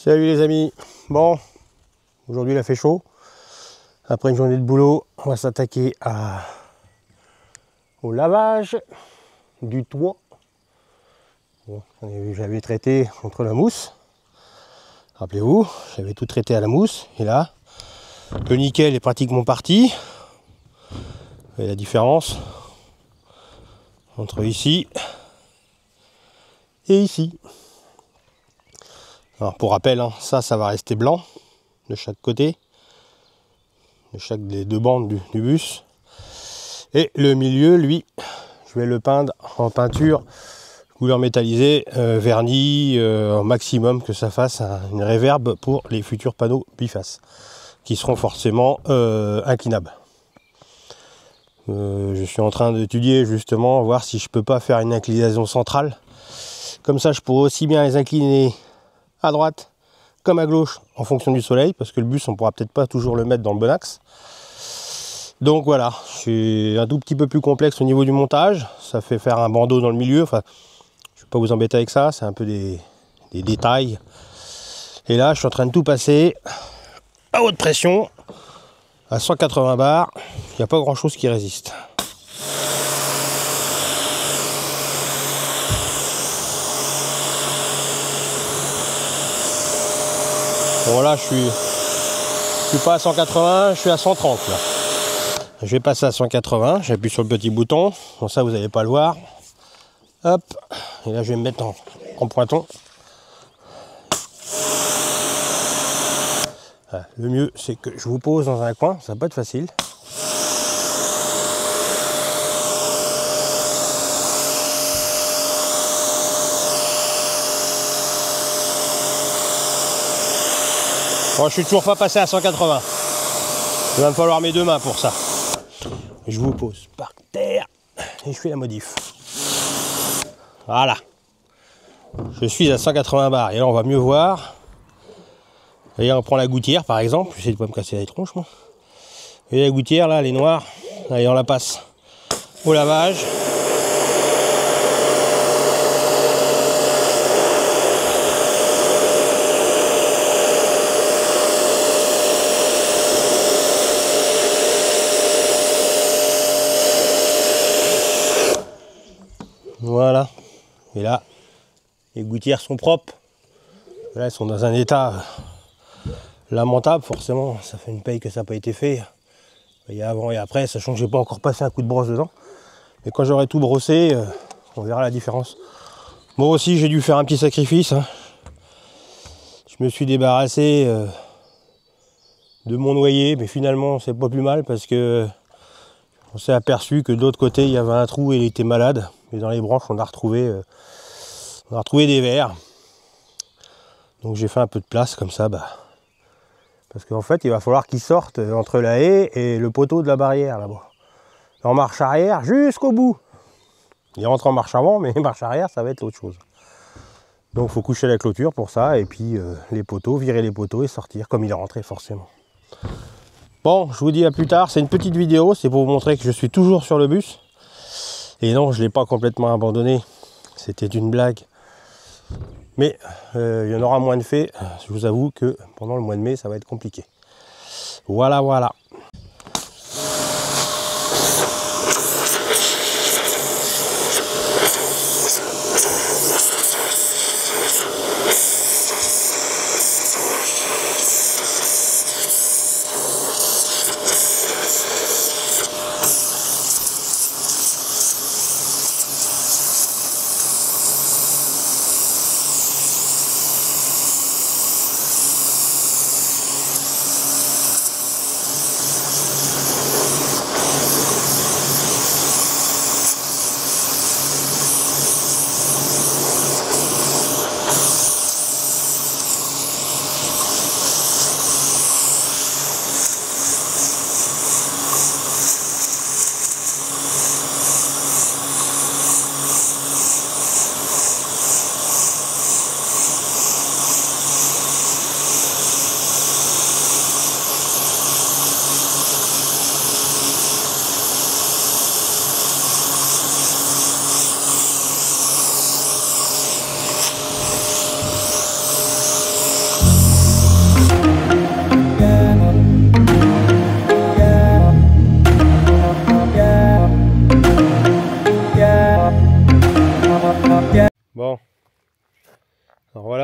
Salut les amis. Bon, aujourd'hui il a fait chaud. Après une journée de boulot, on va s'attaquer au lavage du toit. Bon, j'avais traité contre la mousse. Rappelez-vous, j'avais tout traité à la mousse. Et là, le nickel est pratiquement parti. Vous voyez la différence entre ici et ici. Alors pour rappel, hein, ça va rester blanc de chaque côté, de chaque des deux bandes du bus. Et le milieu, lui, je vais le peindre en peinture couleur métallisée, vernis, au maximum que ça fasse une réverbe pour les futurs panneaux bifaces, qui seront forcément inclinables. Je suis en train d'étudier justement, voir si je peux pas faire une inclinaison centrale. Comme ça, je pourrais aussi bien les incliner à droite comme à gauche en fonction du soleil, parce que le bus, on pourra peut-être pas toujours le mettre dans le bon axe. Donc voilà, c'est un tout petit peu plus complexe au niveau du montage. Ça fait faire un bandeau dans le milieu. Enfin, je ne vais pas vous embêter avec ça, c'est un peu des détails. Et là, je suis en train de tout passer à haute pression, à 180 bars. Il n'y a pas grand-chose qui résiste. Bon là, je suis pas à 180, je suis à 130 là. Je vais passer à 180, j'appuie sur le petit bouton. Bon, ça, vous n'allez pas le voir. Hop, et là, je vais me mettre en pointon. Voilà. Le mieux, c'est que je vous pose dans un coin, ça va pas être facile. Bon, je suis toujours pas passé à 180. Il va me falloir mes deux mains pour ça. Je vous pose par terre et je fais la modif. Voilà. Je suis à 180 bars et là on va mieux voir. Et on prend la gouttière par exemple. J'essaie de pas me casser les tronches moi. Et la gouttière là, elle est noire. Allez, on la passe au lavage. Voilà. Et là, les gouttières sont propres. Là, elles sont dans un état lamentable, forcément. Ça fait une paye que ça n'a pas été fait. Il y a avant et après, sachant que j'ai pas encore passé un coup de brosse dedans. Mais quand j'aurai tout brossé, on verra la différence. Moi aussi, j'ai dû faire un petit sacrifice. Hein. Je me suis débarrassé de mon noyer, mais finalement, c'est pas plus mal parce que on s'est aperçu que de l'autre côté, il y avait un trou et il était malade. Et dans les branches, on a retrouvé des vers. Donc j'ai fait un peu de place comme ça, parce qu'en fait, il va falloir qu'il sorte entre la haie et le poteau de la barrière là-bas. En marche arrière jusqu'au bout. Il rentre en marche avant, mais marche arrière, ça va être autre chose. Donc il faut coucher la clôture pour ça, et puis les poteaux, virer les poteaux et sortir comme il est rentré forcément. Bon, je vous dis à plus tard, c'est une petite vidéo, c'est pour vous montrer que je suis toujours sur le bus. Et non, je ne l'ai pas complètement abandonné, c'était une blague. Mais il y en aura moins de faits, je vous avoue que pendant le mois de mai, ça va être compliqué. Voilà, voilà.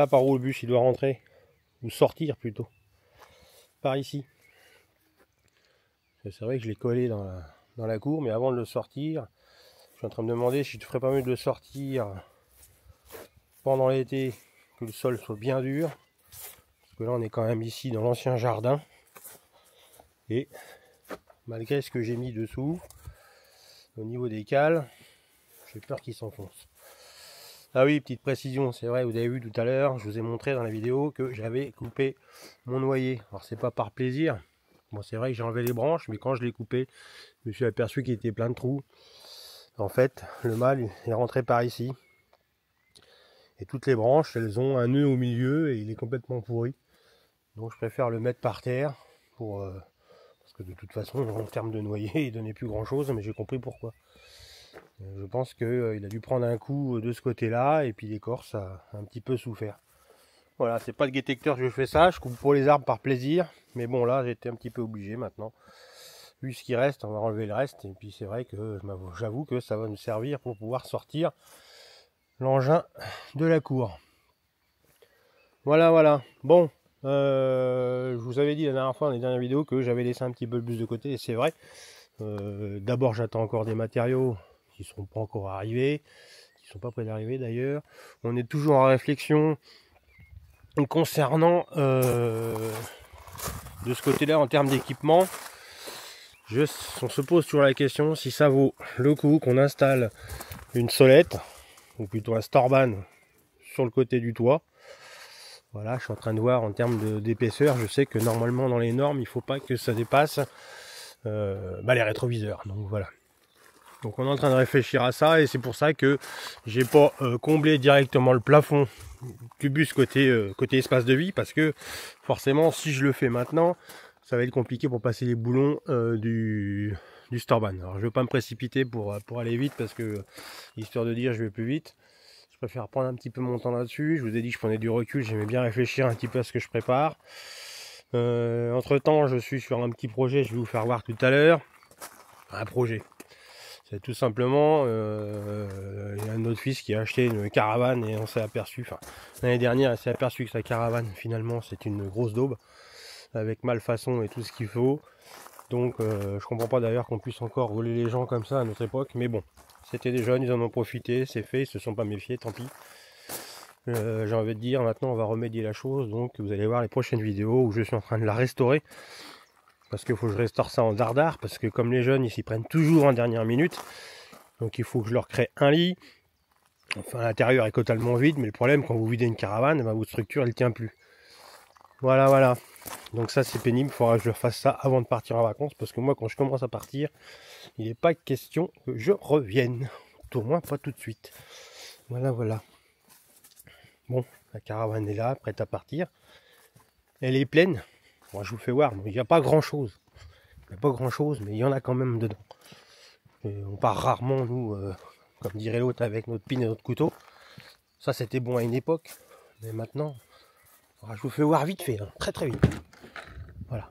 Voilà par où le bus il doit rentrer. Ou sortir plutôt. Par ici. C'est vrai que je l'ai collé dans la cour, mais avant de le sortir, je suis en train de me demander si je ne ferais pas mieux de le sortir pendant l'été, que le sol soit bien dur. Parce que là on est quand même ici dans l'ancien jardin. Et malgré ce que j'ai mis dessous, au niveau des cales, j'ai peur qu'il s'enfonce. Ah oui, petite précision, c'est vrai, vous avez vu tout à l'heure, je vous ai montré dans la vidéo que j'avais coupé mon noyer. Alors c'est pas par plaisir, bon c'est vrai que j'ai enlevé les branches, mais quand je l'ai coupé, je me suis aperçu qu'il était plein de trous. En fait, le mâle est rentré par ici. Et toutes les branches, elles ont un nœud au milieu et il est complètement pourri. Donc je préfère le mettre par terre, parce que de toute façon, en termes de noyer, il donnait plus grand chose, mais j'ai compris pourquoi. Je pense qu'il a dû prendre un coup de ce côté-là, et puis l'écorce a un petit peu souffert. Voilà, c'est pas de détecteur que je fais ça, je coupe pour les arbres par plaisir, mais bon là j'étais un petit peu obligé maintenant. Vu ce qui reste, on va enlever le reste, et puis c'est vrai que j'avoue que ça va nous servir pour pouvoir sortir l'engin de la cour. Voilà, voilà. Bon, je vous avais dit la dernière fois dans les dernières vidéos que j'avais laissé un petit peu le bus de côté, et c'est vrai. D'abord j'attends encore des matériaux qui ne sont pas encore arrivés, qui ne sont pas prêts d'arriver d'ailleurs. On est toujours en réflexion concernant de ce côté-là en termes d'équipement. On se pose toujours la question si ça vaut le coup qu'on installe une solette, ou plutôt un storban sur le côté du toit. Voilà, je suis en train de voir en termes d'épaisseur, je sais que normalement dans les normes, il ne faut pas que ça dépasse les rétroviseurs. Donc voilà. Donc on est en train de réfléchir à ça et c'est pour ça que j'ai pas comblé directement le plafond du bus côté espace de vie, parce que forcément si je le fais maintenant, ça va être compliqué pour passer les boulons du storban. Alors je ne vais pas me précipiter pour aller vite, parce que histoire de dire je vais plus vite, je préfère prendre un petit peu mon temps là-dessus. Je vous ai dit que je prenais du recul, j'aimais bien réfléchir un petit peu à ce que je prépare. Entre temps je suis sur un petit projet, je vais vous faire voir tout à l'heure. Un projet, c'est tout simplement il y a un autre fils qui a acheté une caravane et on s'est aperçu, l'année dernière il s'est aperçu que sa caravane finalement c'est une grosse daube avec malfaçon et tout ce qu'il faut. Donc je comprends pas d'ailleurs qu'on puisse encore rouler les gens comme ça à notre époque, mais bon, c'était des jeunes, ils en ont profité, c'est fait, ils se sont pas méfiés, tant pis. J'ai envie de dire, maintenant on va remédier la chose, donc vous allez voir les prochaines vidéos où je suis en train de la restaurer. Parce qu'il faut que je restaure ça en dardard, parce que comme les jeunes ils s'y prennent toujours en dernière minute, donc il faut que je leur crée un lit. Enfin l'intérieur est totalement vide, mais le problème quand vous videz une caravane, votre structure elle tient plus. Voilà, voilà. Donc ça c'est pénible, il faudra que je fasse ça avant de partir en vacances, parce que moi quand je commence à partir, il n'est pas question que je revienne. Au moins pas tout de suite. Voilà, voilà. Bon, la caravane est là, prête à partir. Elle est pleine. Moi je vous fais voir, il n'y a pas grand chose. Il n'y a pas grand chose, mais il y en a quand même dedans. Et on part rarement, nous, comme dirait l'autre, avec notre pine et notre couteau. Ça c'était bon à une époque, mais maintenant, je vous fais voir vite fait, hein, très très vite. Voilà.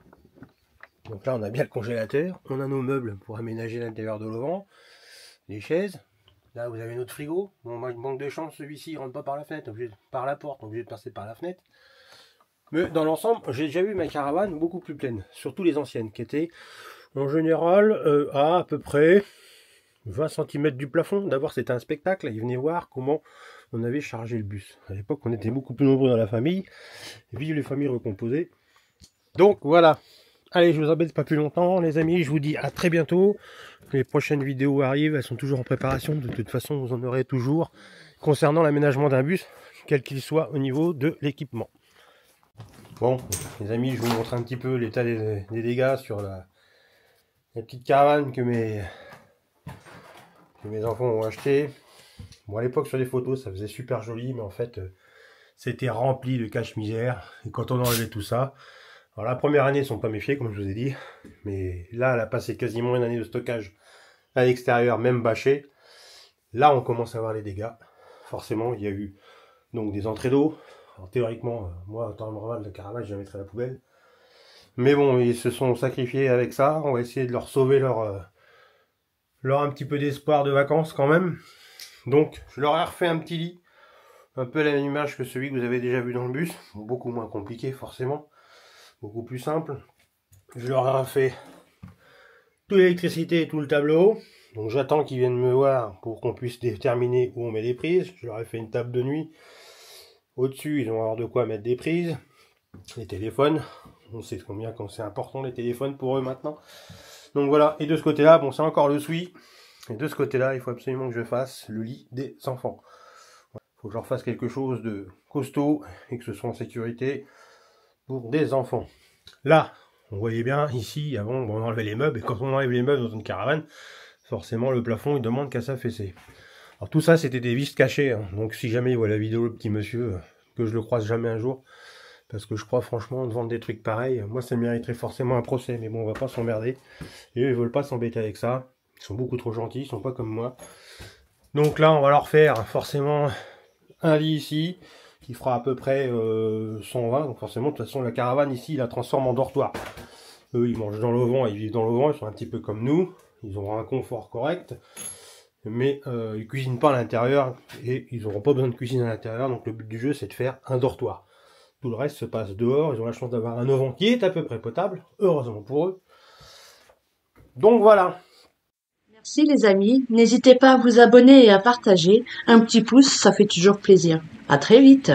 Donc là on a bien le congélateur, on a nos meubles pour aménager l'intérieur de l'auvent, les chaises. Là vous avez notre frigo. Bon, moi, manque de chance, celui-ci il rentre pas par la fenêtre, obligé par la porte, obligé de passer par la fenêtre. Mais dans l'ensemble, j'ai déjà vu ma caravane beaucoup plus pleine, surtout les anciennes, qui étaient en général à peu près 20 cm du plafond. D'abord c'était un spectacle, ils venaient voir comment on avait chargé le bus. À l'époque on était beaucoup plus nombreux dans la famille, vive les familles recomposées. Donc voilà, allez je vous embête pas plus longtemps les amis, je vous dis à très bientôt. Les prochaines vidéos arrivent, elles sont toujours en préparation, de toute façon vous en aurez toujours concernant l'aménagement d'un bus, quel qu'il soit au niveau de l'équipement. Bon les amis, je vous montre un petit peu l'état des dégâts sur la petite caravane que mes enfants ont acheté. Bon à l'époque sur les photos ça faisait super joli, mais en fait c'était rempli de cache-misère. Et quand on enlevait tout ça, alors la première année ils ne sont pas méfiés comme je vous ai dit, mais là elle a passé quasiment une année de stockage à l'extérieur, même bâché. Là on commence à voir les dégâts. Forcément il y a eu donc des entrées d'eau. Alors théoriquement moi en temps normal la caravane je la mettrais à la poubelle, mais bon ils se sont sacrifiés avec ça. On va essayer de leur sauver leur un petit peu d'espoir de vacances quand même. Donc je leur ai refait un petit lit Un peu la même image que celui que vous avez déjà vu dans le bus, beaucoup moins compliqué forcément, beaucoup plus simple. Je leur ai fait toute l'électricité et tout le tableau. Donc j'attends qu'ils viennent me voir pour qu'on puisse déterminer où on met les prises. Je leur ai fait une table de nuit. Au-dessus, ils vont avoir de quoi mettre des prises. Les téléphones. On sait combien quand c'est important les téléphones pour eux maintenant. Donc voilà. Et de ce côté-là, bon c'est encore le SWI. Et de ce côté-là, il faut absolument que je fasse le lit des enfants. Il faut que je leur fasse quelque chose de costaud et que ce soit en sécurité pour des enfants. Là, on voyait bien ici, avant on enlevait les meubles, et quand on enlève les meubles dans une caravane, forcément le plafond il demande qu'à s'affaisser. Alors tout ça c'était des vis cachées, hein. Donc si jamais il voit la vidéo, le petit monsieur, que je le croise jamais un jour, parce que je crois franchement de vendre des trucs pareils, moi ça mériterait forcément un procès, mais bon on va pas s'emmerder, et eux ils veulent pas s'embêter avec ça, ils sont beaucoup trop gentils, ils sont pas comme moi. Donc là on va leur faire forcément un lit ici, qui fera à peu près 120, donc forcément de toute façon la caravane ici il la transforme en dortoir. Eux ils mangent dans l'auvent, ils vivent dans l'auvent, ils sont un petit peu comme nous, ils auront un confort correct, mais ils cuisinent pas à l'intérieur et ils n'auront pas besoin de cuisine à l'intérieur, donc le but du jeu c'est de faire un dortoir. Tout le reste se passe dehors, ils ont la chance d'avoir un auvent qui est à peu près potable, heureusement pour eux. Donc voilà. Merci les amis, n'hésitez pas à vous abonner et à partager. Un petit pouce, ça fait toujours plaisir. À très vite.